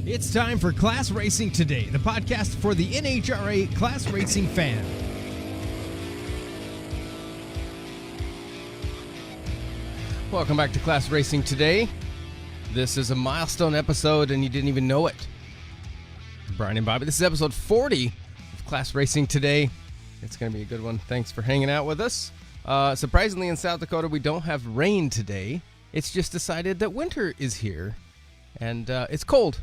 It's time for Class Racing Today, the podcast for the NHRA class racing fan. Welcome back to Class Racing Today. This is a milestone episode, and you didn't even know it. Brian and Bobby, this is episode 40 of Class Racing Today. It's going to be a good one. Thanks for hanging out with us. Surprisingly, in South Dakota, we don't have rain today. It's just decided that winter is here, and it's cold.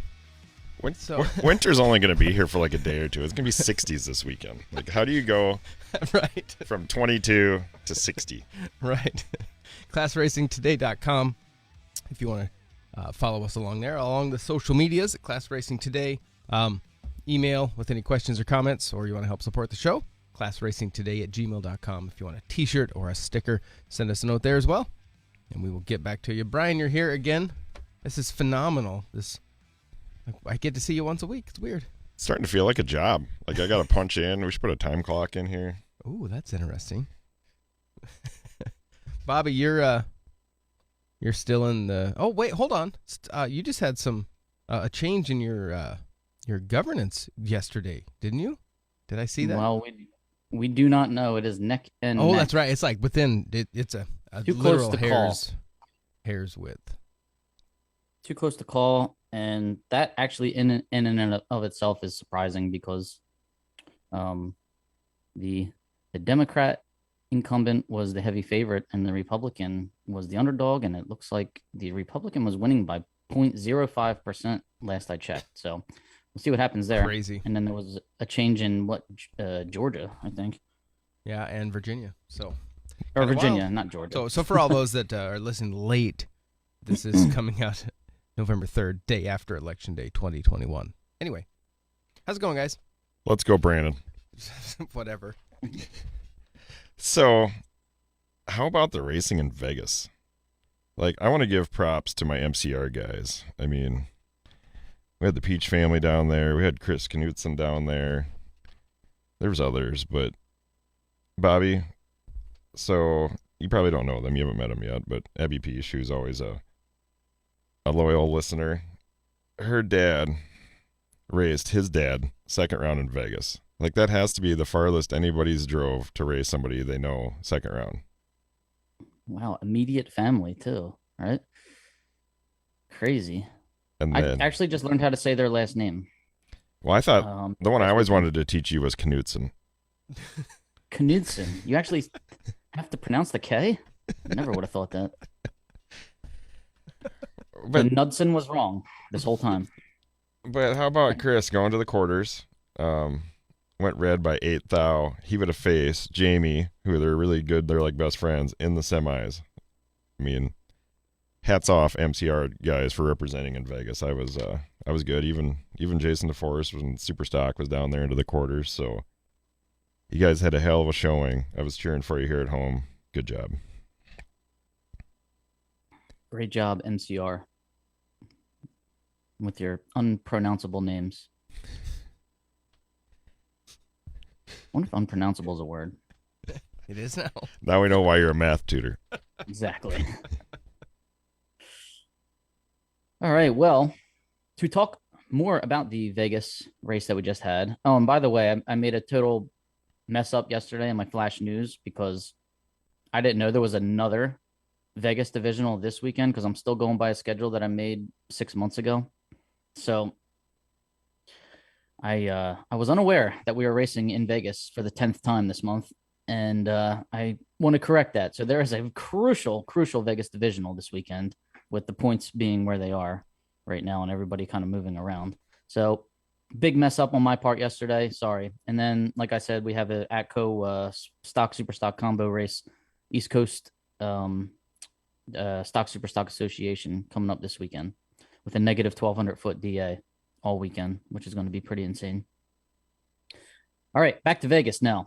Winter's only going to be here for like a day or two. It's going to be 60s this weekend. Like, how do you go right from 22 to 60? Right. ClassRacingToday.com. If you want to follow us along there, along the social medias at Class Racing Today. Email with any questions or comments, or you want to help support the show, ClassRacingToday@gmail.com. If you want a t-shirt or a sticker, send us a note there as well, and we will get back to you. Brian, you're here again. This is phenomenal. I get to see you once a week. It's weird. It's starting to feel like a job. Like, I got to punch in. We should put a time clock in here. Ooh, that's interesting. Bobby, you're still in the... Oh, wait, hold on. You just had a change in your governance yesterday, didn't you? Did I see that? Well, we do not know. It is neck and neck. That's right. It's like within... It's a too literal close to hair's width. Too close to call. And that actually in and of itself is surprising because the Democrat incumbent was the heavy favorite and the Republican was the underdog, and it looks like the Republican was winning by 0.05% last I checked. So we'll see what happens there. Crazy. And then there was a change in Georgia, I think. Yeah, and Virginia. Or Virginia, not Georgia. So for all those that are listening late, this is coming out November 3rd, day after Election Day 2021. Anyway, how's it going, guys? Let's go, Brandon. Whatever. So, how about the racing in Vegas? Like, I want to give props to my MCR guys. I mean, we had the Peach family down there. We had Chris Knutson down there. There was others, but Bobby, so you probably don't know them. You haven't met them yet, but Abby Peach, who's always a loyal listener, her dad raced his dad second round in Vegas. Like, that has to be the farthest anybody's drove to race somebody they know second round. Wow, immediate family too, right? Crazy. And then, I actually just learned how to say their last name. Well, I thought the one I always wanted to teach you was Knutson. Knudsen. You actually have to pronounce the K? I never would have thought that. But Knudsen was wrong this whole time. But how about Chris going to the quarters? Went red by 8 thou. He would have faced Jamie, who they're really good. They're like best friends in the semis. I mean, hats off MCR guys for representing in Vegas. I was good. Even Jason DeForest was in Super Stock, was down there into the quarters. So you guys had a hell of a showing. I was cheering for you here at home. Good job. Great job, MCR. With your unpronounceable names. I wonder if unpronounceable is a word. It is now. Now we know why you're a math tutor. Exactly. All right, well, to talk more about the Vegas race that we just had. Oh, and by the way, I made a total mess up yesterday in my flash news because I didn't know there was another Vegas divisional this weekend because I'm still going by a schedule that I made 6 months ago. So I was unaware that we were racing in Vegas for the 10th time this month, and I want to correct that. So there is a crucial Vegas divisional this weekend with the points being where they are right now and everybody kind of moving around. So big mess up on my part yesterday. Sorry. And then, like I said, we have a ATCO Super Stock combo race, East Coast Super Stock Association coming up this weekend with a negative 1,200 foot DA all weekend, which is going to be pretty insane. All right, back to Vegas now.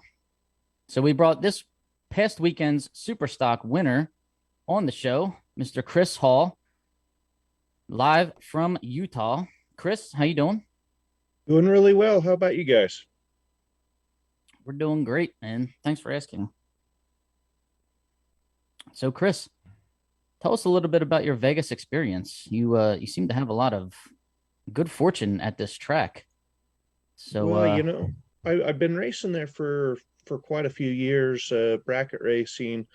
So we brought this past weekend's Super Stock winner on the show, Mr. Chris Hall, live from Utah. Chris, how you doing? Doing really well. How about you guys? We're doing great, man. Thanks for asking. So, Chris, tell us a little bit about your Vegas experience. You seem to have a lot of good fortune at this track. So, Well, I've been racing there for quite a few years, bracket racing.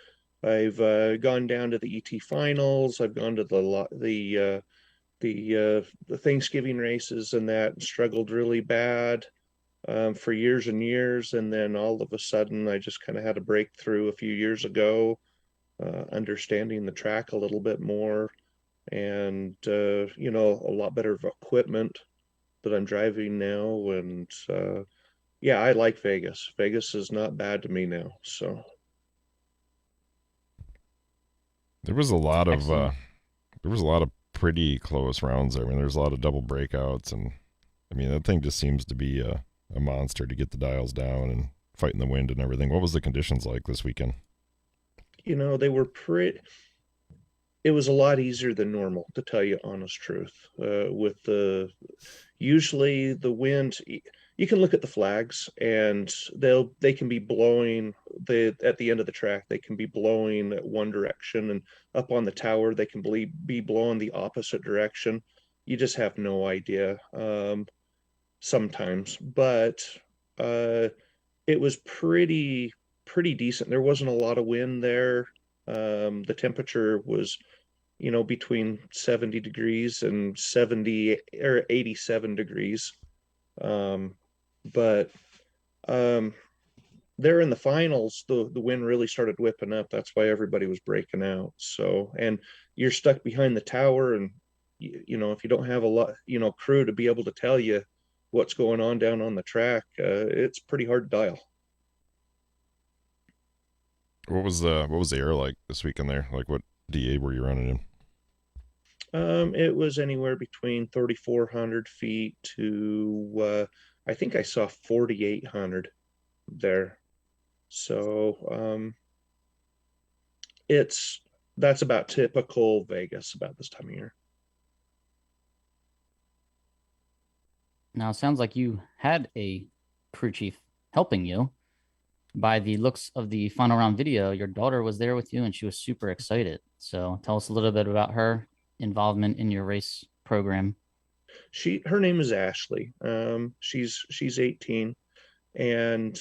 I've gone down to the ET finals. I've gone to the Thanksgiving races and that, and struggled really bad for years and years. And then all of a sudden, I just kind of had a breakthrough a few years ago, understanding the track a little bit more, and a lot better of equipment that I'm driving now. And yeah, I like Vegas. Vegas is not bad to me now. So There was a lot of excellent. pretty close rounds there. I mean, there's a lot of double breakouts, and I mean that thing just seems to be a monster to get the dials down and fighting the wind and everything. What was the conditions like this weekend? they were pretty. It was a lot easier than normal, to tell you honest truth. With the usually the wind, you can look at the flags, and they can be blowing at the end of the track. They can be blowing at one direction, and up on the tower they can be blowing the opposite direction. You just have no idea sometimes, but uh, it was pretty decent. There wasn't a lot of wind there. The temperature was between 70 degrees and 70 or 87 degrees. Um, but um, there in the finals, the wind really started whipping up. That's why everybody was breaking out. So, and you're stuck behind the tower, and if you don't have a lot, crew to be able to tell you what's going on down on the track, it's pretty hard to dial. What was the air like this weekend there? Like what DA were you running in? It was anywhere between 3,400 feet to I think I saw 4,800 there. So it's that's about typical Vegas about this time of year. Now, it sounds like you had a crew chief helping you. By the looks of the final round video, your daughter was there with you and she was super excited. So, tell us a little bit about her involvement in your race program. Her name is Ashley. She's 18, and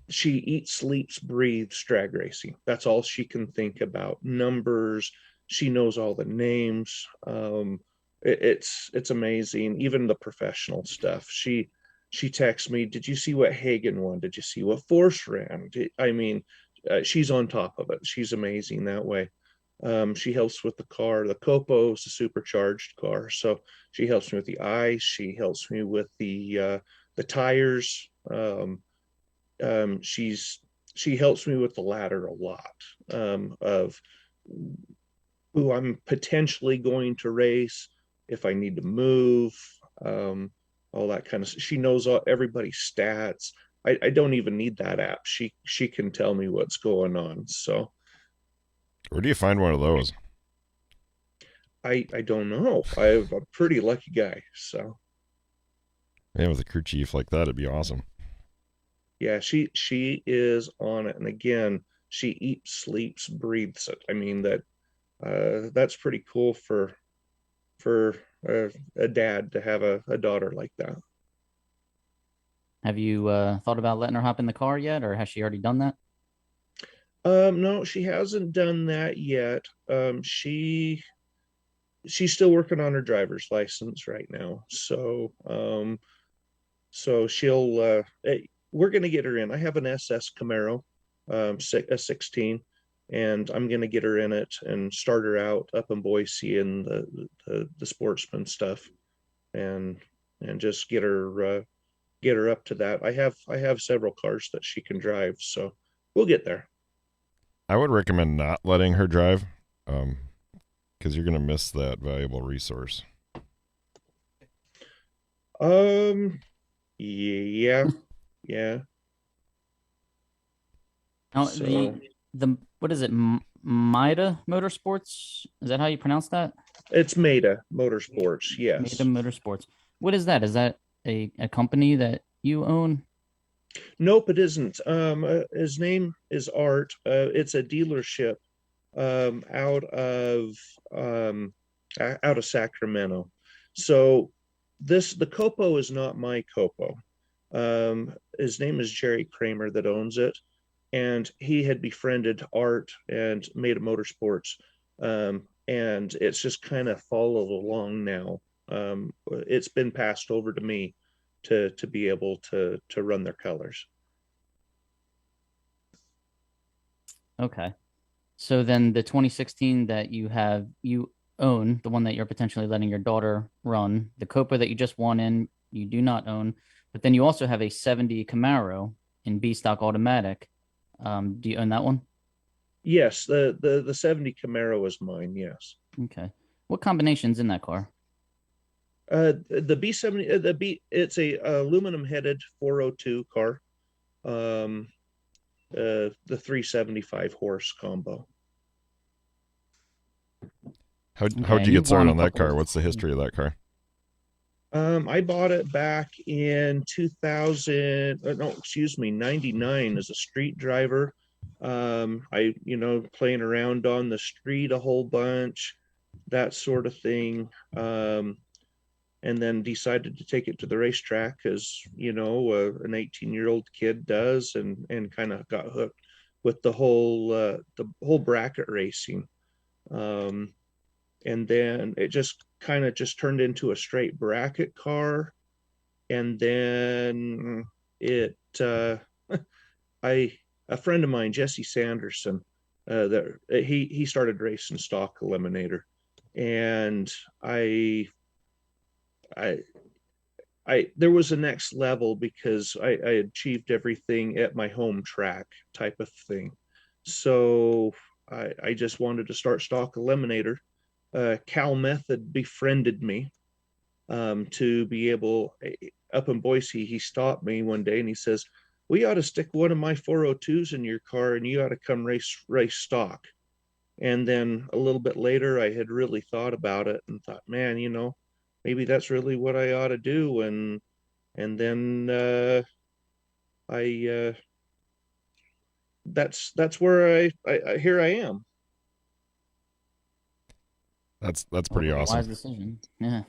she eats, sleeps, breathes drag racing. That's all she can think about. Numbers. She knows all the names. It's amazing. Even the professional stuff. She texts me, "Did you see what Hagen won? Did you see what Force ran?" I mean, she's on top of it. She's amazing that way. She helps with the car. The COPO is a supercharged car, so she helps me with the ice. She helps me with the tires. She helps me with the ladder a lot, of who I'm potentially going to race, if I need to move, all that kind of. She knows everybody's stats. I don't even need that app. She can tell me what's going on. So Where do you find one of those? I don't know. I'm a pretty lucky guy. So Man, with a crew chief like that, it'd be awesome. yeah, she is on it. And again, she eats, sleeps, breathes it. I mean, that's pretty cool for a dad to have a daughter like that. Have you thought about letting her hop in the car yet, or has she already done that? No, she hasn't done that yet. She's still working on her driver's license right now. So she'll we're gonna get her in. I have an SS Camaro, a 16, and I'm gonna get her in it and start her out up in Boise and the sportsman stuff, and just get her up to that. I have several cars that she can drive, so we'll get there. I would recommend not letting her drive, because you're gonna miss that valuable resource. Um, yeah, yeah. Now, So the what is it? Mida Motorsports? Is that how you pronounce that? it's Meta Motorsports, Mida yes. Motorsports. What is that? Is that a company that you own? Nope, it isn't. His name is Art. It's a dealership um, out of out of Sacramento. So the COPO is not my COPO. His name is Jerry Kramer that owns it, and he had befriended Art and Made Motorsports, and it's just kind of followed along now. It's been passed over to me to be able to run their colors. Okay. So then the 2016 that you own, the one that you're potentially letting your daughter run, the Copa that you just won in, you do not own, but then you also have a 70 Camaro in B stock automatic. Do you own that one? Yes, the 70 Camaro is mine. Yes. Okay. What combination's in that car? The B70, it's a aluminum headed 402 car. The 375 horse combo. How'd Okay, you and get you've won started a on that couple car? of. What's the history of that car? I bought it back in 2000, no, excuse me, 99 as a street driver. Playing around on the street a whole bunch, that sort of thing. And then decided to take it to the racetrack as, an 18-year-old kid does, and kind of got hooked with the whole bracket racing. And then it just turned into a straight bracket car. And then it I a friend of mine, Jesse Sanderson, that he started racing stock eliminator, and I there was a next level because I achieved everything at my home track type of thing. So I just wanted to start stock eliminator. Cal Method befriended me, to be able, up in Boise. He stopped me one day and he says, "We ought to stick one of my 402s in your car, and you ought to come race stock." And then a little bit later, I had really thought about it and thought, man, maybe that's really what I ought to do. And then I that's where I here I am. That's pretty Hopefully a awesome. wise decision. Yeah.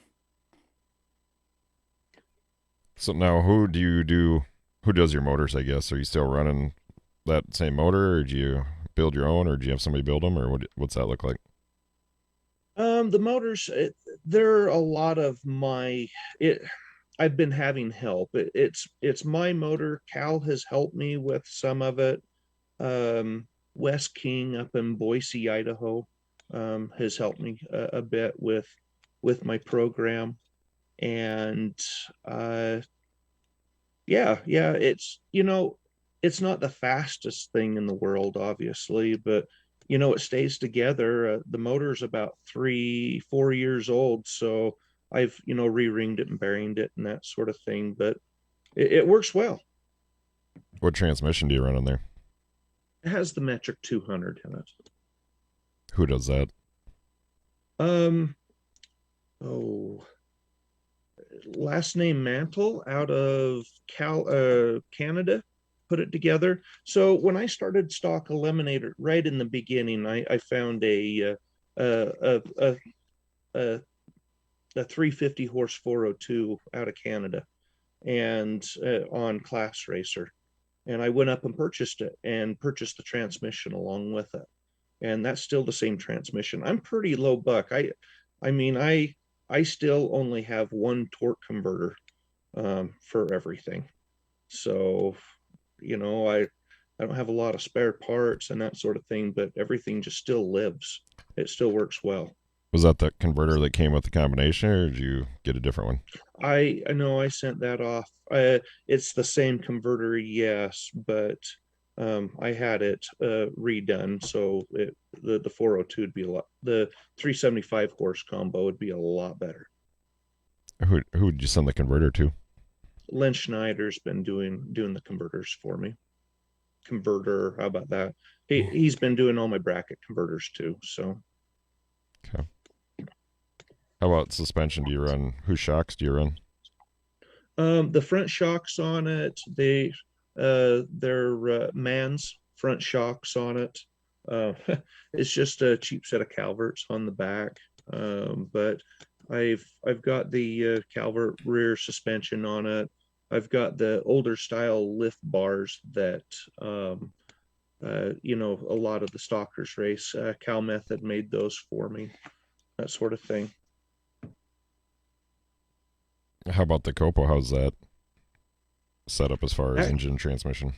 So now, who does your motors? I guess, are you still running that same motor, or do you build your own, or do you have somebody build them, or what's that look like? The motors, they're a lot of my it. I've been having help. It's my motor. Cal has helped me with some of it. Wes King up in Boise, Idaho, has helped me a bit with my program. And yeah, it's not the fastest thing in the world, obviously, but it stays together. The motor's about 3-4 years old, so I've re-ringed it and bearinged it and that sort of thing, but it works well. What transmission do you run on there? It has the metric 200 in it. Who does that? Um, oh, last name Mantle out of Canada put it together. So when I started stock eliminator right in the beginning, I found a a, a, a, a 350 horse 402 out of Canada, and on Class Racer, and I went up and purchased it and purchased the transmission along with it, and that's still the same transmission. I'm pretty low buck. I still only have one torque converter, for everything. So, I don't have a lot of spare parts and that sort of thing, but everything just still lives. It still works well. Was that the converter that came with the combination, or did you get a different one? I know I sent that off. It's the same converter, yes, but I had it redone, so the 402 would be a lot. The 375 horse combo would be a lot better. Who did you send the converter to? Len Schneider's been doing the converters for me. Converter, how about that? He's been doing all my bracket converters too. So. Okay. How about suspension? Do you run? Whose shocks do you run? The front shocks on it, they're Man's front shocks on it. Uh, it's just a cheap set of Calverts on the back. But I've got the Calvert rear suspension on it. I've got the older style lift bars that a lot of the stalkers race. Cal Method made those for me, that sort of thing. How about the COPO? How's that set up as far as engine transmission?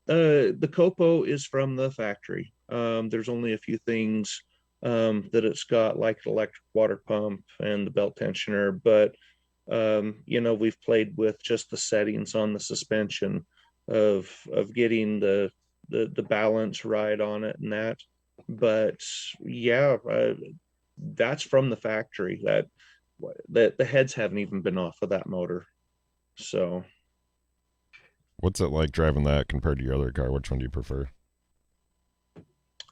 The COPO is from the factory. There's only a few things that it's got, like an electric water pump and the belt tensioner, but we've played with just the settings on the suspension of getting the balance right on it and that. But yeah, that's from the factory. That the heads haven't even been off of that motor. So what's it like driving that compared to your other car? Which one do you prefer?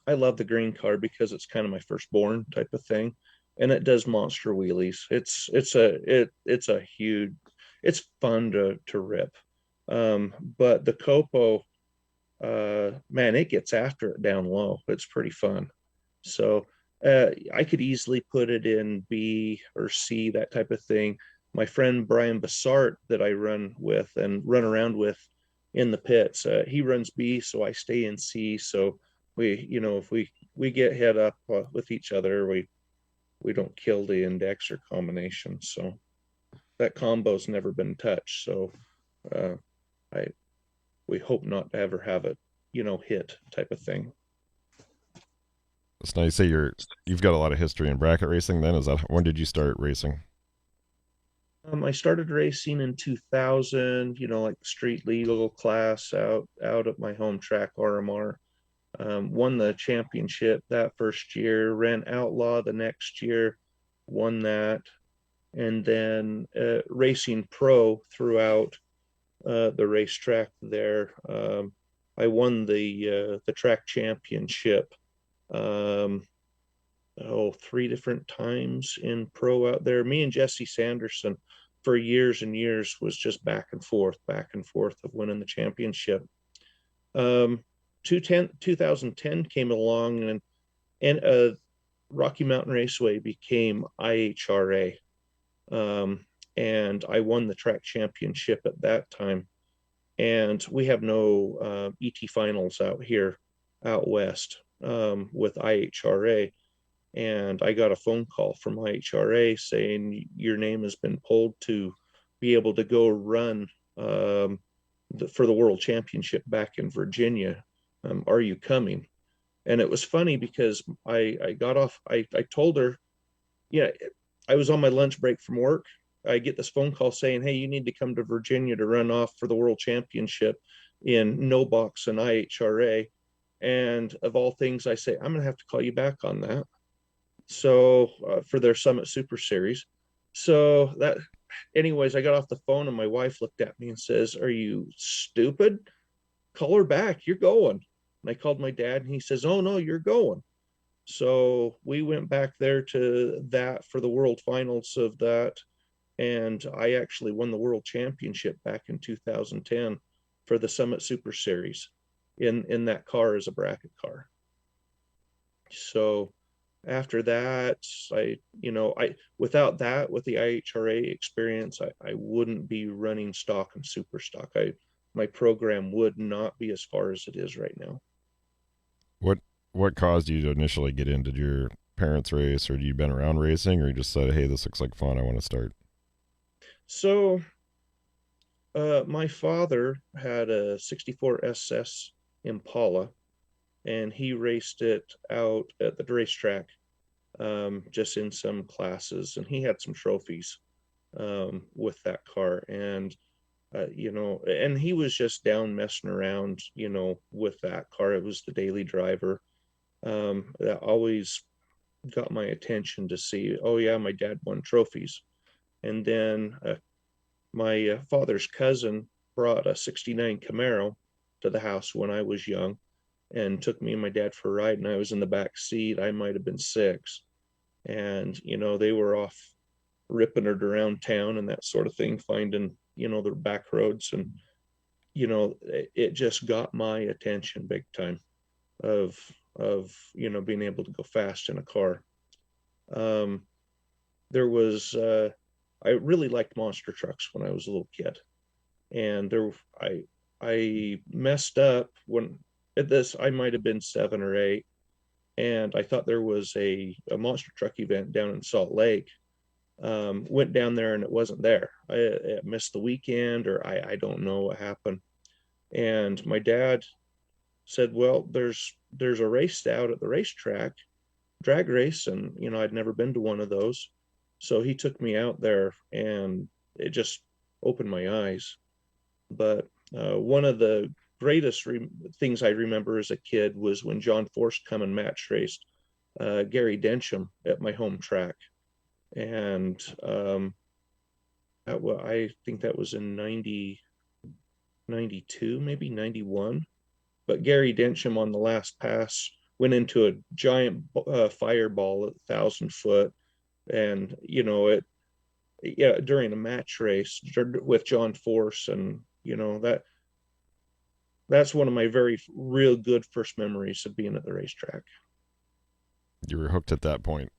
I love the green car because it's kind of my firstborn type of thing, and it does monster wheelies. It's a huge. It's fun to rip, but the COPO, man, it gets after it down low. It's pretty fun. So I could easily put it in B or C, that type of thing. My friend Brian Bassart, that I run with and run around with in the pits, he runs B, so I stay in C. So if we get head up with each other, we don't kill the index or combination. So that combo's never been touched. So I we hope not to ever have it, hit type of thing. It's nice. Say you've got a lot of history in bracket racing. Then when did you start racing? I started racing in 2000. Like the street legal class out at my home track, RMR. Won the championship that first year. Ran outlaw the next year. Won that, and then racing pro throughout the racetrack there. I won the track championship. 3 different times in pro out there. Me and Jesse Sanderson for years and years was just back and forth of winning the championship. 2010 came along, and Rocky Mountain Raceway became IHRA. And I won the track championship at that time. And we have no ET finals out here out west with IHRA. And I got a phone call from IHRA saying your name has been pulled to be able to go run for the World Championship back in Virginia. Are you coming? And it was funny because I got off. I told her, yeah, I was on my lunch break from work. I get this phone call saying, hey, you need to come to Virginia to run off for the World Championship in no box and IHRA. And of all things, I say, I'm going to have to call you back on that. So for their Summit Super Series. So that, anyways, I got off the phone and my wife looked at me and says, are you stupid? Call her back. You're going. And I called my dad and he says, oh no, you're going. So we went back there to that for the world finals of that. And I actually won the world championship back in 2010 for the Summit Super Series in that car as a bracket car. So after that, without that, with the IHRA experience, I wouldn't be running stock and super stock. My program would not be as far as it is right now. What caused you to initially get in? Did your parents race, or you been around racing, or you just said, hey, this looks like fun, I want to start? So my father had a 64 SS Impala, and he raced it out at the racetrack, just in some classes, and he had some trophies with that car. And and he was just down messing around, with that car. It was the daily driver. That always got my attention to see, oh yeah, my dad won trophies. And then my father's cousin brought a 69 Camaro to the house when I was young and took me and my dad for a ride, and I was in the back seat. I might have been 6. And, they were off ripping it around town and that sort of thing, finding, the back roads. And, it just got my attention big time of, being able to go fast in a car. there was I really liked monster trucks when I was a little kid, and I messed up when at this I might have been 7 or 8, and I thought there was a monster truck event down in Salt Lake. Went down there and it wasn't there. I missed the weekend, or I don't know what happened. And my dad said, "Well, there's a race out at the racetrack, drag race," and I'd never been to one of those, so he took me out there, and it just opened my eyes. But one of the greatest things I remember as a kid was when John Force come and match raced Gary Densham at my home track, and I think that was in 92, maybe 91. But Gary Densham on the last pass went into a giant fireball at 1,000 foot, and yeah, during a match race with John Force, and that's one of my very real good first memories of being at the racetrack. You were hooked at that point.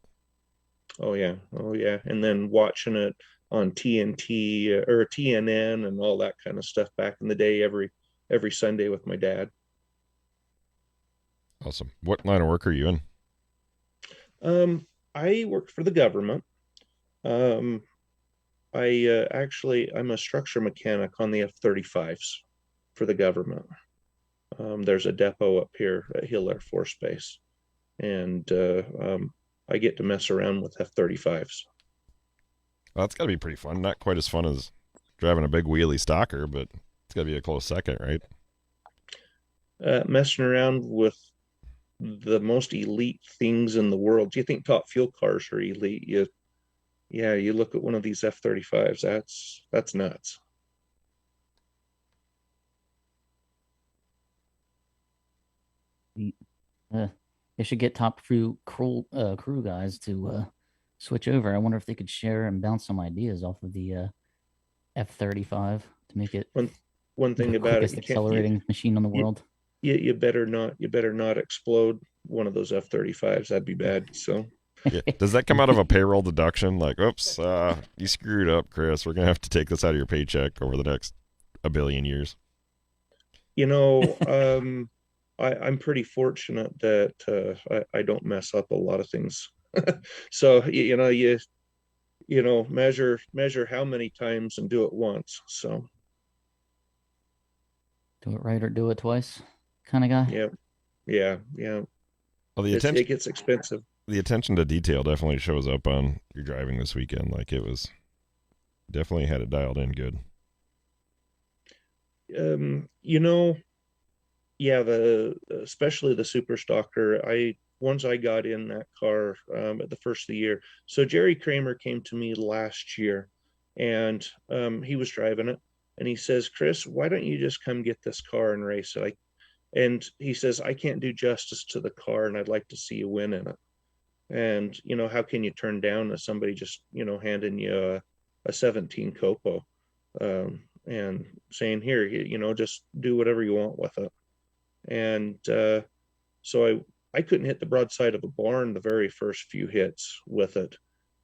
Oh yeah, oh yeah, and then watching it on TNT or TNN and all that kind of stuff back in the day, every Sunday with my dad. Awesome. What line of work are you in? I worked for the government. Um, I'm a structure mechanic on the F-35s for the government. There's a depot up here at Hill Air Force Base, and I get to mess around with F-35s. Well, that's got to be pretty fun. Not quite as fun as driving a big wheelie stalker, but it's got to be a close second, right? Messing around with the most elite things in the world. Do you think Top Fuel cars are elite? You look at one of these F-35s. That's nuts. They should get top crew guys to switch over. I wonder if they could share and bounce some ideas off of the F-35 to make it One thing the about it, quickest accelerating machine in the world. You better not explode one of those F-35s. That'd be bad. So Yeah. Does that come out of a payroll deduction? Like, oops, you screwed up, Chris. We're gonna have to take this out of your paycheck over the next a billion years. I'm pretty fortunate that I don't mess up a lot of things. So measure how many times and do it once. So Do it right or do it twice, kind of guy. yeah. Well, It gets expensive. The attention to detail definitely shows up on your driving this weekend. Like, it was definitely had it dialed in good. Yeah, especially the Super Stalker. Once I got in that car at the first of the year. So Jerry Kramer came to me last year, and he was driving it, and he says, "Chris, why don't you just come get this car and race it?" And he says, "I can't do justice to the car, and I'd like to see you win in it." And how can you turn down somebody just handing you a 17 Copo, and saying, "Here, just do whatever you want with it." And so I couldn't hit the broadside of a barn the very first few hits with it.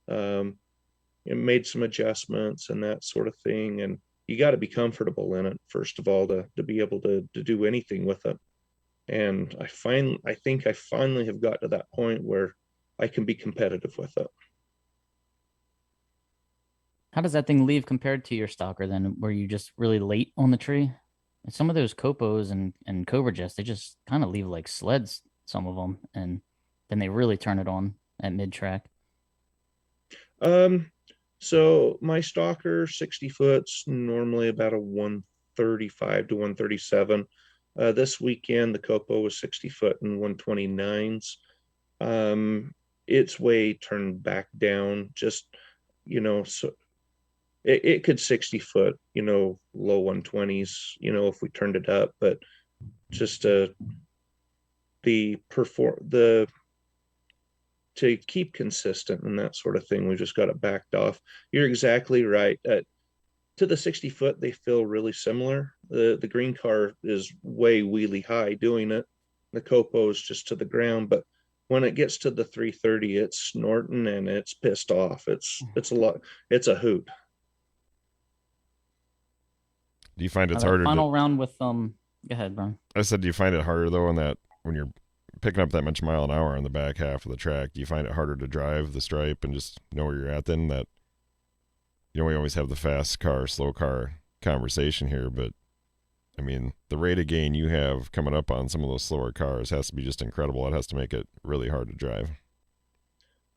It made some adjustments and that sort of thing, and you got to be comfortable in it first of all to be able to do anything with it. And I think I finally have got to that point where I can be competitive with it. How does that thing leave compared to your stalker then? Were you just really late on the tree? Some of those Copos and Cobra Jets, they just kind of leave like sleds, some of them, and then they really turn it on at mid track. So my stalker 60 foot's normally about a 135 to 137. This weekend the Copo was 60 foot and 129s. Its way turned back down, just so it could 60 foot, low 120s, if we turned it up, but just the to keep consistent and that sort of thing, we just got it backed off. You're exactly right. To the 60 foot, they feel really similar. The green car is way wheelie high doing it. The Copo is just to the ground, but when it gets to the 330, it's snorting and it's pissed off. It's a lot. It's a hoot. Do you find it's That harder final to? round with Go ahead, Brian. I said, do you find it harder though, in that when you're picking up that much mile an hour on the back half of the track, do you find it harder to drive the stripe and just know where you're at? Then that, we always have the fast car, slow car conversation here, but I mean, the rate of gain you have coming up on some of those slower cars has to be just incredible. It has to make it really hard to drive.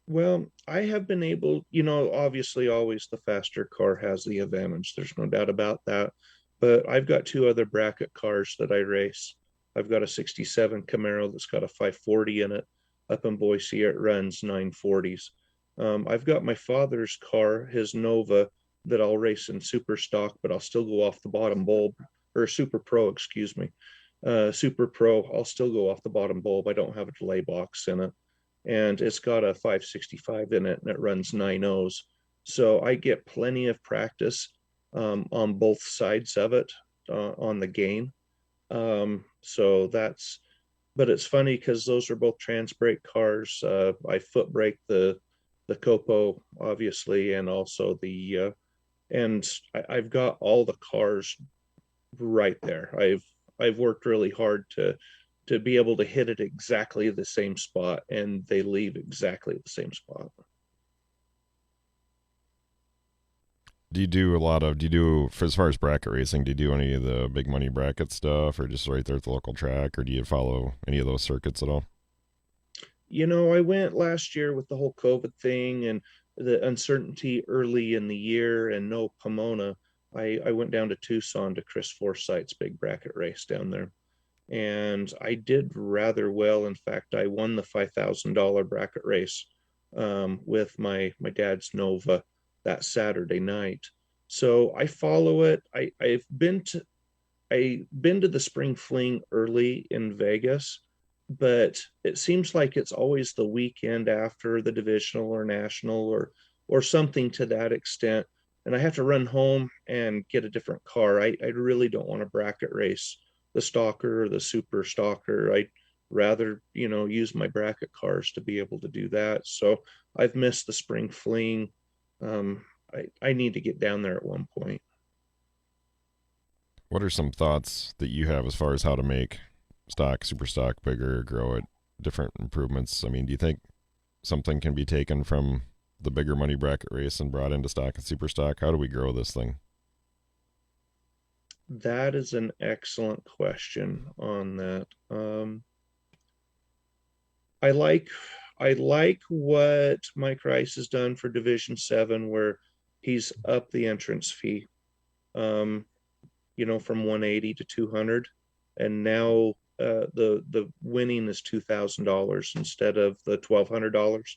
Well, I have been able, obviously always the faster car has the advantage. There's no doubt about that. But I've got two other bracket cars that I race. I've got a 67 Camaro that's got a 540 in it. Up in Boise, it runs 940s. I've got my father's car, his Nova, that I'll race in Super Stock, but I'll still go off the bottom bulb, or Super Pro, excuse me. Super Pro, I'll still go off the bottom bulb. I don't have a delay box in it. And it's got a 565 in it, and it runs 9.0s. So I get plenty of practice on both sides of it on the gain. So that's, but it's funny because those are both trans brake cars. I foot brake the COPO, obviously, and also and I've got all the cars right there. I've worked really hard to be able to hit it exactly the same spot, and they leave exactly the same spot. Do you do, as far as bracket racing, do you do any of the big money bracket stuff, or just right there at the local track, or do you follow any of those circuits at all? I went last year with the whole COVID thing and the uncertainty early in the year and no Pomona. I went down to Tucson to Chris Forsythe's big bracket race down there. And I did rather well. In fact, I won the $5,000 bracket race with my dad's Nova that Saturday night. So I follow it. I've been to the spring fling early in Vegas, but it seems like it's always the weekend after the divisional or national or something to that extent. And I have to run home and get a different car. I really don't want to bracket race the stalker or the super stalker. I'd rather, use my bracket cars to be able to do that. So I've missed the spring fling. I need to get down there at one point. What are some thoughts that you have as far as how to make super stock bigger, grow it, different improvements? I mean, do you think something can be taken from the bigger money bracket race and brought into stock and super stock? How do we grow this thing? That is an excellent question on that. I like what Mike Rice has done for Division 7, where he's upped the entrance fee, from 180 to 200, and now the winning is $2,000 instead of the $1,200.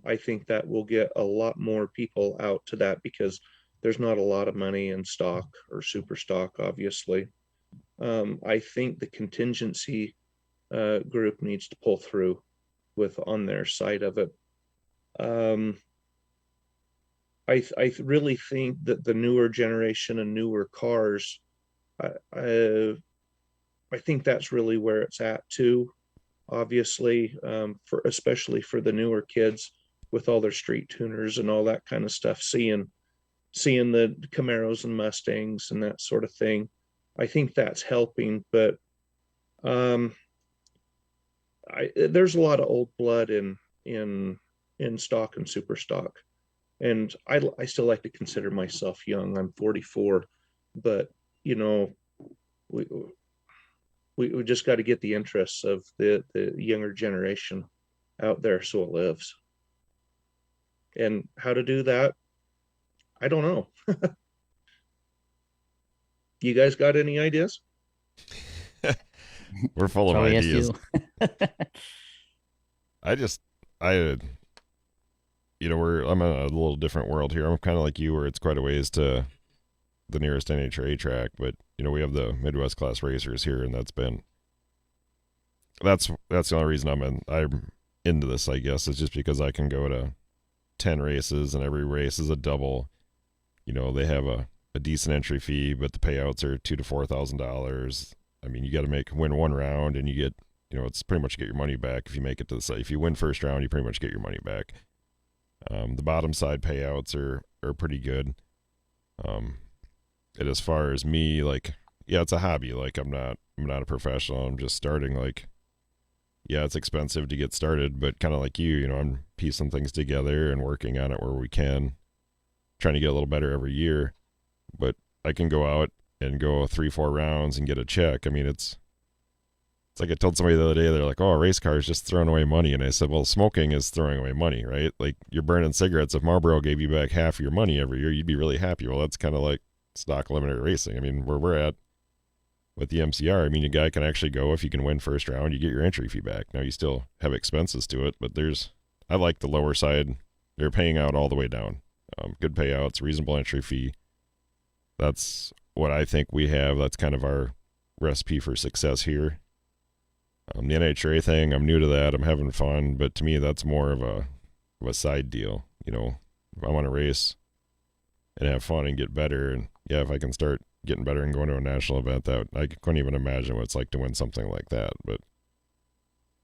I think that will get a lot more people out to that because there's not a lot of money in stock or super stock, obviously. I think the contingency group needs to pull through on their side of it. I really think that the newer generation and newer cars, I think that's really where it's at too. Obviously, especially for the newer kids with all their street tuners and all that kind of stuff, seeing the Camaros and Mustangs and that sort of thing. I think that's helping, but there's a lot of old blood in stock and super stock, and I still like to consider myself young. I'm 44, but we just got to get the interests of the younger generation out there so it lives. And how to do that, I don't know. You guys got any ideas? We're full of Probably ideas. I'm in a little different world here. I'm kind of like you, where it's quite a ways to the nearest NHRA track, but we have the Midwest class racers here, and that's the only reason I'm into this, I guess. It's just because I can go to 10 races and every race is a double. They have a decent entry fee, but the payouts are $2,000 to $4,000. I mean, you got to win one round and you get it's pretty much get your money back if you make it to the side. If you win first round, you pretty much get your money back. The bottom side payouts are pretty good. And as far as me, like, yeah, it's a hobby. Like, I'm not a professional. I'm just starting. Like, yeah, it's expensive to get started, but kind of like you, I'm piecing things together and working on it where we can, trying to get a little better every year. But I can go out and go 3-4 rounds and get a check. I mean, it's like I told somebody the other day, they're like, oh, a race car is just throwing away money. And I said, well, smoking is throwing away money, right? Like, you're burning cigarettes. If Marlboro gave you back half of your money every year, you'd be really happy. Well, that's kind of like stock limited racing. I mean, where we're at with the MCR, I mean, a guy can actually go, if you can win first round, you get your entry fee back. Now, you still have expenses to it, but I like the lower side. They're paying out all the way down. Good payouts, reasonable entry fee. That's what I think we have. That's kind of our recipe for success here. The NHRA thing, I'm new to that. I'm having fun, but to me, that's more of a side deal. If I want to race and have fun and get better, and yeah, if I can start getting better and going to a national event, that I couldn't even imagine what it's like to win something like that. But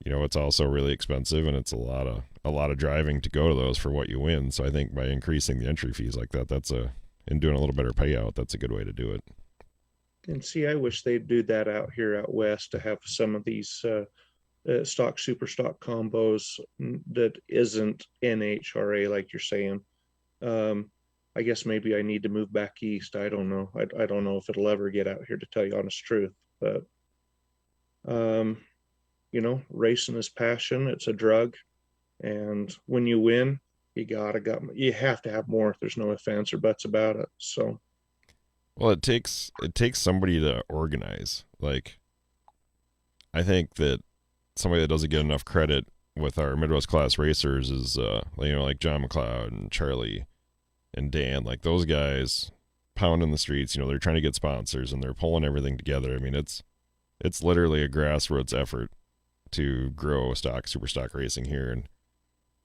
it's also really expensive, and it's a lot of driving to go to those for what you win. So I think by increasing the entry fees like that, and doing a little better payout, that's a good way to do it. And see, I wish they'd do that out here out west, to have some of these super stock combos that isn't NHRA, like you're saying. I guess maybe I need to move back east. I don't know. I don't know if it'll ever get out here, to tell you honest truth. But racing is passion. It's a drug, and when you win, you have to have more. There's no ifs, ands, or buts about it. So. Well, it takes somebody to organize. Like, I think that somebody that doesn't get enough credit with our Midwest class racers is, like John McLeod and Charlie and Dan. Like, those guys pounding the streets. They're trying to get sponsors and they're pulling everything together. I mean, it's literally a grassroots effort to grow super stock racing here. And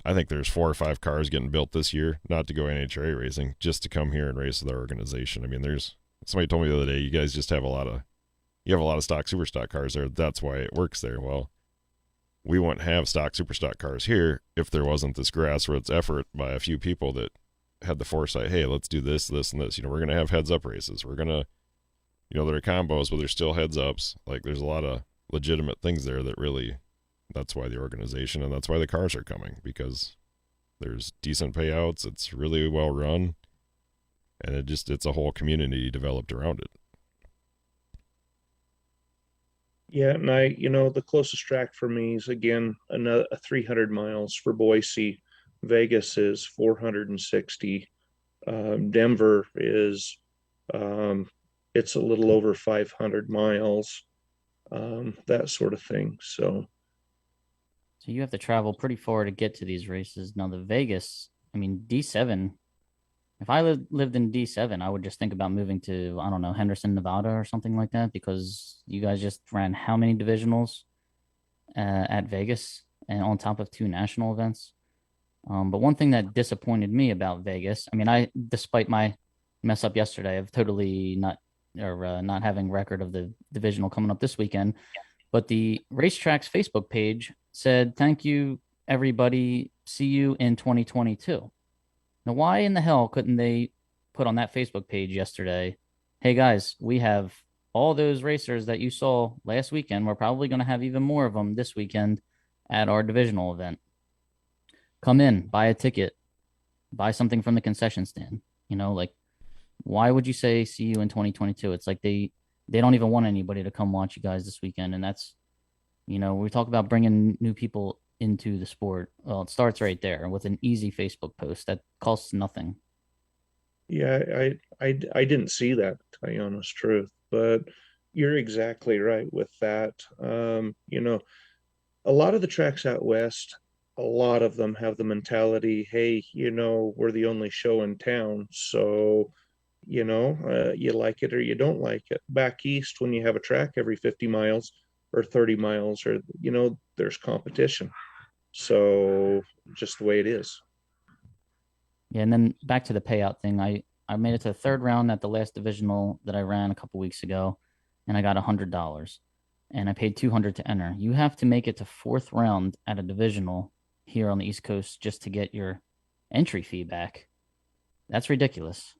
I think there's 4 or 5 cars getting built this year, not to go NHRA racing, just to come here and race with our organization. I mean, somebody told me the other day, you guys just have a lot of stock super stock cars there. That's why it works there. Well, we wouldn't have stock super stock cars here if there wasn't this grassroots effort by a few people that had the foresight. Hey, let's do this, this, and this. We're going to have heads up races. We're going to, there are combos, but there's still heads ups. Like, there's a lot of legitimate things there that's why the organization, and that's why the cars are coming, because there's decent payouts. It's really well run. And it's a whole community developed around it. Yeah, and the closest track for me is, again, another 300 miles for Boise. Vegas is 460. Denver is, it's a little over 500 miles, that sort of thing. So you have to travel pretty far to get to these races. Now, the Vegas, I mean, D7. If I lived in D7, I would just think about moving to, I don't know, Henderson, Nevada or something like that, because you guys just ran how many divisionals at Vegas, and on top of 2 national events. But one thing that disappointed me about Vegas, I mean, despite my mess up yesterday of totally not having record of the divisional coming up this weekend, but the racetrack's Facebook page said, "Thank you, everybody. See you in 2022." Now, why in the hell couldn't they put on that Facebook page yesterday, "Hey guys, we have all those racers that you saw last weekend. We're probably going to have even more of them this weekend at our divisional event. Come in, buy a ticket, buy something from the concession stand." Like, why would you say see you in 2022? It's like they don't even want anybody to come watch you guys this weekend. And that's, we talk about bringing new people into the sport. Well, it starts right there with an easy Facebook post that costs nothing. Yeah, I didn't see that, to tell you honest truth, but you're exactly right with that. A lot of the tracks out west, a lot of them have the mentality, hey, we're the only show in town, so you like it or you don't like it. Back east, when you have a track every 50 miles or 30 miles, or there's competition. So just the way it is. Yeah, and then back to the payout thing. I made it to the 3rd round at the last divisional that I ran a couple weeks ago, and I got $100. and I paid 200 to enter. You have to make it to fourth round at a divisional here on the East Coast just to get your entry fee back. That's ridiculous.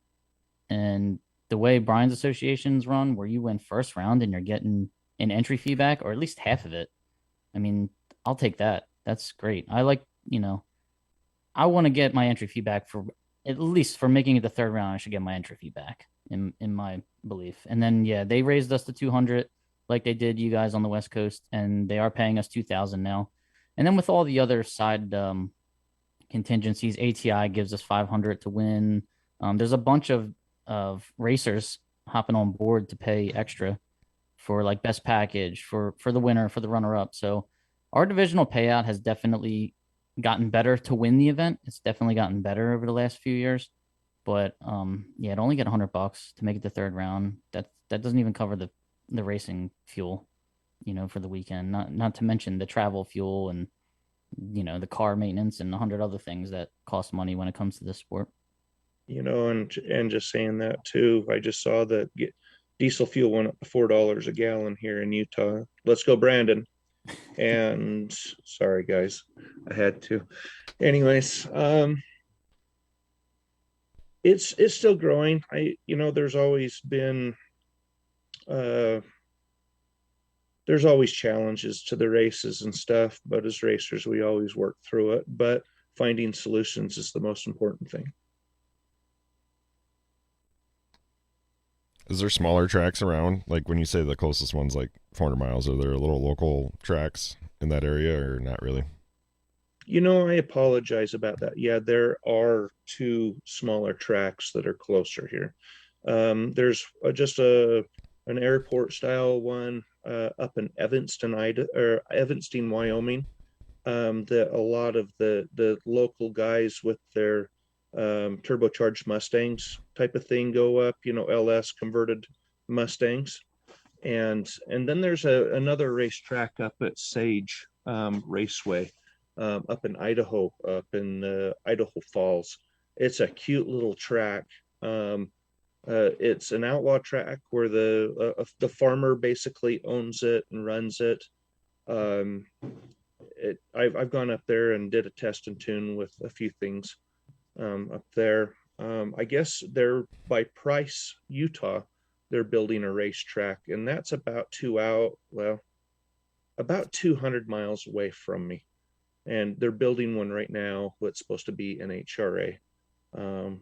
And the way Brian's associations run, where you win first round and you're getting an entry fee back, or at least half of it, I mean, I'll take that. That's great. I like, I want to get my entry fee back for at least for making it the third round. I should get my entry fee back in my belief. And then yeah, they raised us to 200 like they did you guys on the West Coast, and they are paying us 2,000 now. And then with all the other side contingencies, ATI gives us 500 to win. There's a bunch of racers hopping on board to pay extra for like best package for the winner, for the runner up. So our divisional payout has definitely gotten better to win the event. It's definitely gotten better over the last few years. But yeah, to only get $100 to make it the third round, that doesn't even cover the racing fuel, for the weekend. Not to mention the travel fuel and the car maintenance and 100 other things that cost money when it comes to this sport. And just saying that too, I just saw that diesel fuel went up to $4 a gallon here in Utah. Let's go, Brandon. And sorry guys, I had to. Anyways, it's still growing. There's always been there's always challenges to the races and stuff, but as racers we always work through it. But finding solutions is the most important thing. Is there smaller tracks around? Like when you say the closest one's like 400 miles, are there little local tracks in that area or not really? I apologize about that. Yeah, there are two smaller tracks that are closer here. There's just an airport style one up in Evanston, Wyoming. That a lot of the local guys with their turbocharged Mustangs type of thing go up, LS converted Mustangs. And then there's another racetrack up at Sage Raceway up in Idaho, up in Idaho Falls. It's a cute little track. It's an outlaw track where the farmer basically owns it and runs it. I've gone up there and did a test and tune with a few things up there. I guess they're by Price, Utah. They're building a racetrack, and that's about 200 miles away from me. And they're building one right now. What's supposed to be an HRA. I'm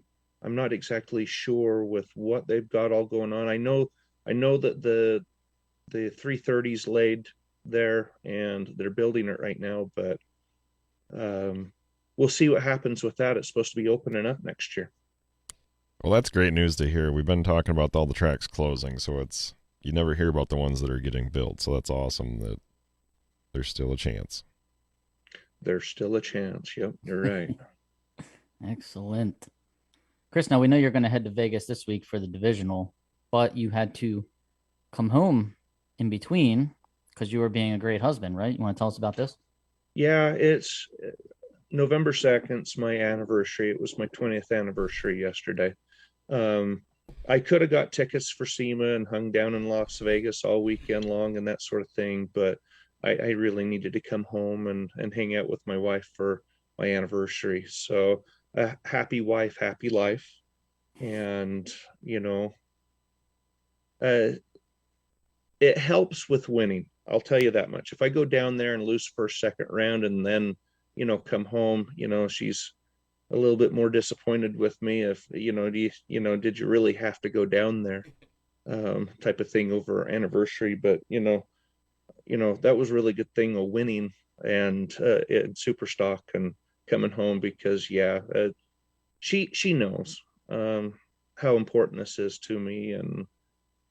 not exactly sure with what they've got all going on. I know that the 330's laid there and they're building it right now, but we'll see what happens with that. It's supposed to be opening up next year. Well, that's great news to hear. We've been talking about all the tracks closing, so you never hear about the ones that are getting built. So that's awesome that there's still a chance. There's still a chance. Yep, you're right. Excellent. Chris, now we know you're going to head to Vegas this week for the divisional, but you had to come home in between because you were being a great husband, right? You want to tell us about this? Yeah, it's November 2nd. It's my anniversary. It was my 20th anniversary yesterday. I could have got tickets for SEMA and hung down in Las Vegas all weekend long and that sort of thing, but I really needed to come home and hang out with my wife for my anniversary. So happy wife, happy life. And, it helps with winning. I'll tell you that much. If I go down there and lose first, second round and then, come home, she's a little bit more disappointed with me if, did you really have to go down there type of thing over our anniversary. But, that was a really good thing of winning and in Super Stock and coming home because, she knows how important this is to me, and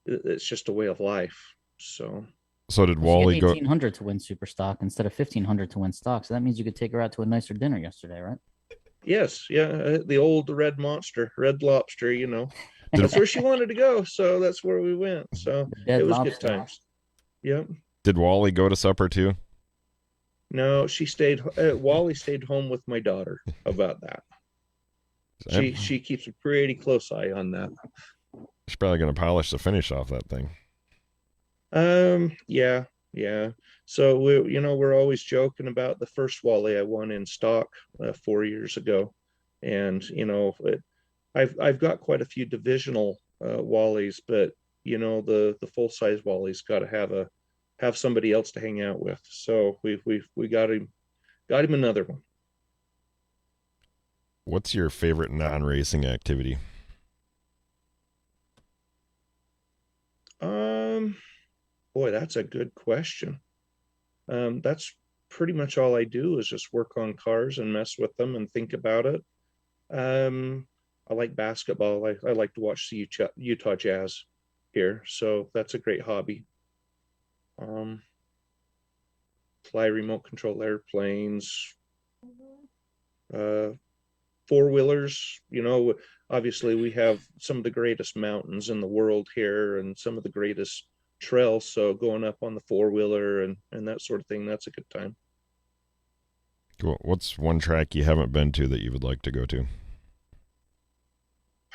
it's just a way of life. So did Wally go 1,800 to win Super Stock instead of 1,500 to win stock? So that means you could take her out to a nicer dinner yesterday, right? Yes, yeah, the old Red Lobster, that's where she wanted to go, so that's where we went. So it was good times. Yep. Did Wally go to supper too? No, she stayed. Wally stayed home with my daughter. How about that? She keeps a pretty close eye on that. She's probably going to polish the finish off that thing. Yeah. Yeah. So we're always joking about the first Wally I won in stock 4 years ago, and I've got quite a few divisional Wallies, but the full size Wally's got to have somebody else to hang out with. So we got him another one. What's your favorite non-racing activity? Um, Boy, that's a good question. That's pretty much all I do is just work on cars and mess with them and think about it. Um, I like basketball. I like to watch the Utah Jazz here, so that's a great hobby. Um, Fly remote control airplanes, uh, four wheelers. Obviously we have some of the greatest mountains in the world here and some of the greatest trails. So going up on the four wheeler and that sort of thing, that's a good time. Cool. What's one track you haven't been to that you would like to go to?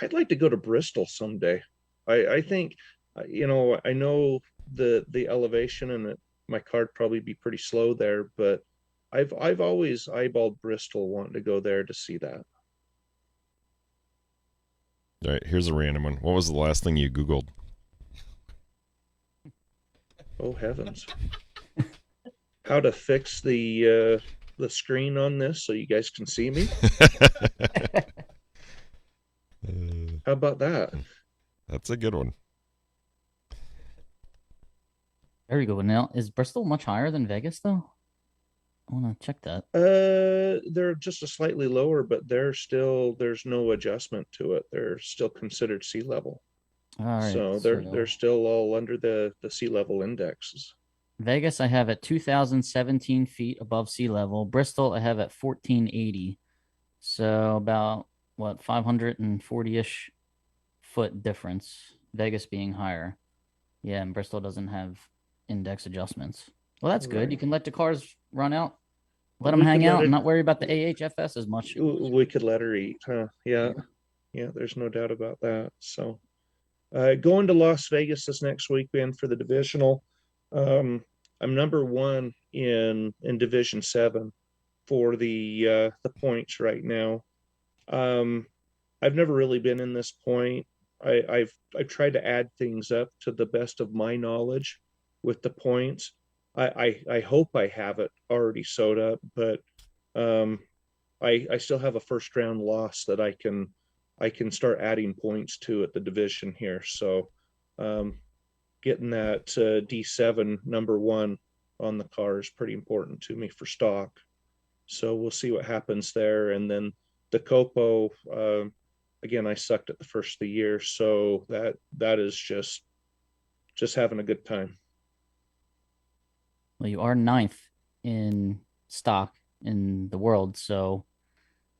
I'd like to go to Bristol someday. I think, I know the elevation and my car'd probably be pretty slow there, but I've always eyeballed Bristol, wanting to go there to see that. All right, here's a random one. What was the last thing you Googled? Oh heavens! How to fix the screen on this so you guys can see me? How about that? That's a good one. There you go. Now, is Bristol much higher than Vegas, though? I want to check that. They're just a slightly lower, but there's no adjustment to it. They're still considered sea level. All right. So they're still all under the sea level indexes. Vegas, I have at 2,017 feet above sea level. Bristol, I have at 1,480. So about what, 540-ish foot difference. Vegas being higher. Yeah, and Bristol doesn't have index adjustments. Well, that's good. Right. You can let the cars run out, let them We hang could let out, it- and not worry about the AHFS as much. We could let her eat, huh? Yeah. Yeah, there's no doubt about that. So going to Las Vegas this next weekend for the divisional. Um, I'm number one in Division 7 for the points right now. Um, I've never really been in this point. I've tried to add things up to the best of my knowledge with the points. I hope I have it already sewed up, but um, I still have a first round loss that I can start adding points to at the division here. So um, getting that D7 number one on the car is pretty important to me for stock. So we'll see what happens there. And then the COPO, again, I sucked at the first of the year, so that is just having a good time. Well, you are ninth in stock in the world. So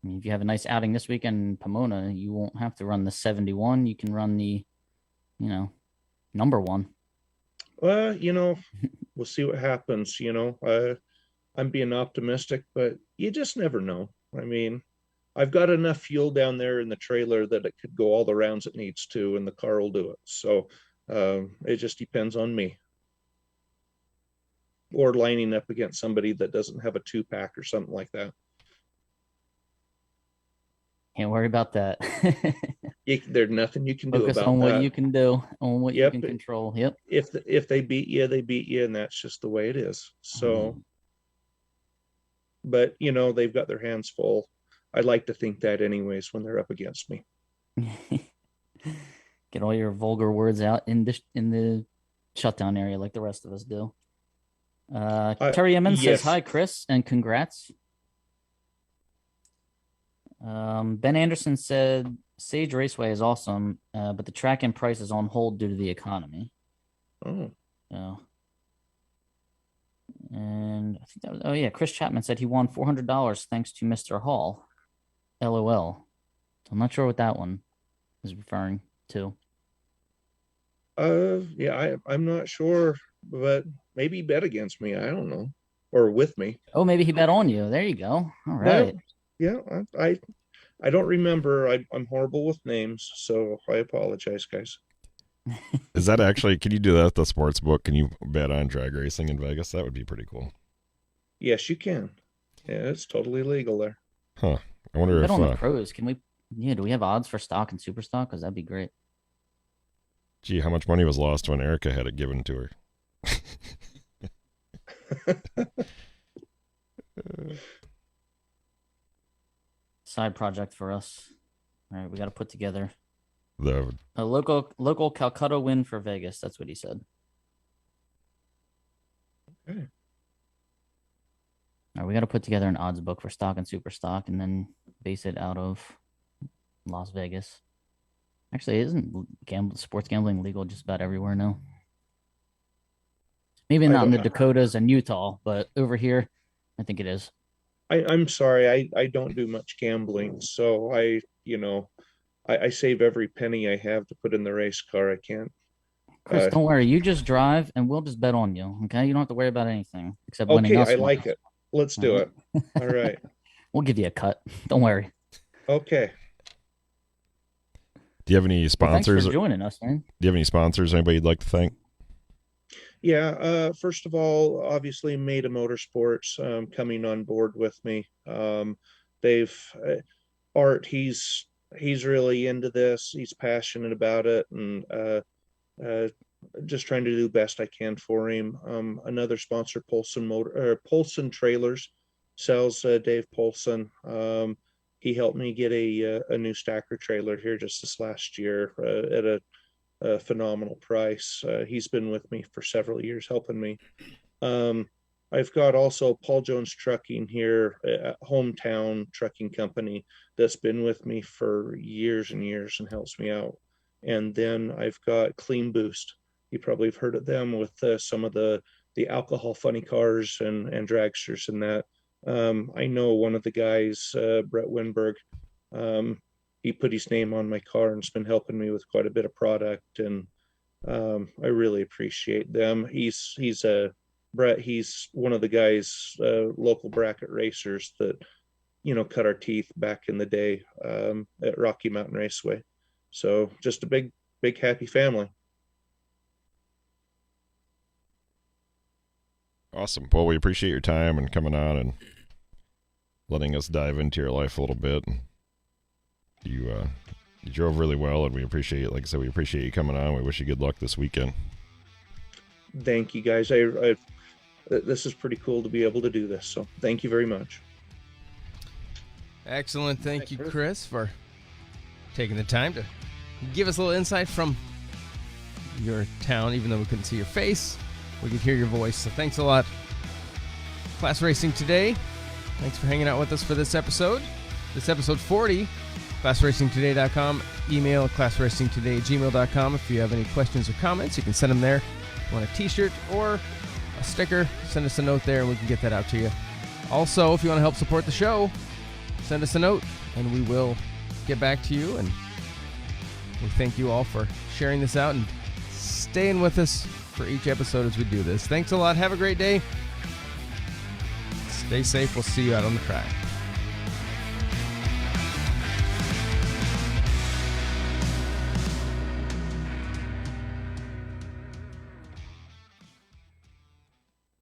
I mean, if you have a nice outing this weekend in Pomona, you won't have to run the 71. You can run the, number one. Well, we'll see what happens. I'm being optimistic, but you just never know. I mean, I've got enough fuel down there in the trailer that it could go all the rounds it needs to, and the car will do it. So it just depends on me, or lining up against somebody that doesn't have a 2-pack or something like that. Can't worry about that. There's nothing you can do Focus about on what that. you can do, on what you Yep. can control. Yep. If they beat you, and that's just the way it is. So, but they've got their hands full. I like to think that anyways when they're up against me. Get all your vulgar words out in the shutdown area like the rest of us do. Terry Emmons says yes. hi, Chris, and congrats. Ben Anderson said Sage Raceway is awesome, but the track and price is on hold due to the economy. Oh. Yeah. And I think that was, oh yeah, Chris Chapman said he won $400 thanks to Mr. Hall. LOL. I'm not sure what that one is referring to. Yeah, I'm not sure, but maybe bet against me. I don't know, or with me. Oh, maybe he bet on you. There you go. All right. Yeah, I don't remember. I'm horrible with names, so I apologize, guys. Is that actually, can you do that at the sports book? Can you bet on drag racing in Vegas? That would be pretty cool. Yes, you can. Yeah, it's totally legal there. Huh. I wonder Bet if, on the pros. Can we? Yeah, do we have odds for stock and super stock? Because that'd be great. gee, how much money was lost when Erica had it given to her? Side project for us. All right, we got to put together The a local Calcutta win for Vegas. That's what he said. Okay. All right, we got to put together an odds book for stock and super stock, and then base it out of Las Vegas. Actually, isn't sports gambling legal just about everywhere now? Maybe not in the Dakotas and Utah, but over here, I think it is. I'm sorry, I don't do much gambling, so I save every penny I have to put in the race car. I can't. Chris, don't worry. You just drive, and we'll just bet on you. Okay, you don't have to worry about anything except winning us. Okay, I like it. Let's do it. All right. We'll give you a cut. Don't worry. Okay. Do you have any sponsors? Well, thanks for joining us, man. Do you have any sponsors? Anybody you'd like to thank? Yeah. First of all, obviously, Maida Motorsports coming on board with me. They've Art. He's really into this. He's passionate about it, and just trying to do the best I can for him. Another sponsor, Polson Trailers, sells Dave Polson. He helped me get a new stacker trailer here just this last year at a phenomenal price. He's been with me for several years, helping me. I've got also Paul Jones Trucking here, hometown trucking company that's been with me for years and years and helps me out. And then I've got Clean Boost. You probably have heard of them with some of the alcohol funny cars and dragsters and that. I know one of the guys, Brett Winberg, he put his name on my car and has been helping me with quite a bit of product, and I really appreciate them. Brett, he's one of the guys, local bracket racers that, cut our teeth back in the day at Rocky Mountain Raceway. So just a big, big happy family. Awesome. Well, we appreciate your time and coming on and letting us dive into your life a little bit. You drove really well, and we appreciate it. Like I said, we appreciate you coming on. We wish you good luck this weekend. Thank you, guys. This is pretty cool to be able to do this. So thank you very much. Excellent. Thank you, Chris, for taking the time to give us a little insight from your town. Even though we couldn't see your face, we could hear your voice. So thanks a lot. Class Racing Today, thanks for hanging out with us for this episode. This episode 40, classracingtoday.com. Email classracingtoday@gmail.com. If you have any questions or comments, you can send them there. If you want a t-shirt or a sticker, send us a note there and we can get that out to you. Also, if you want to help support the show, send us a note and we will get back to you. And we thank you all for sharing this out and staying with us for each episode as we do this. Thanks a lot. Have a great day. Stay safe. We'll see you out on the track.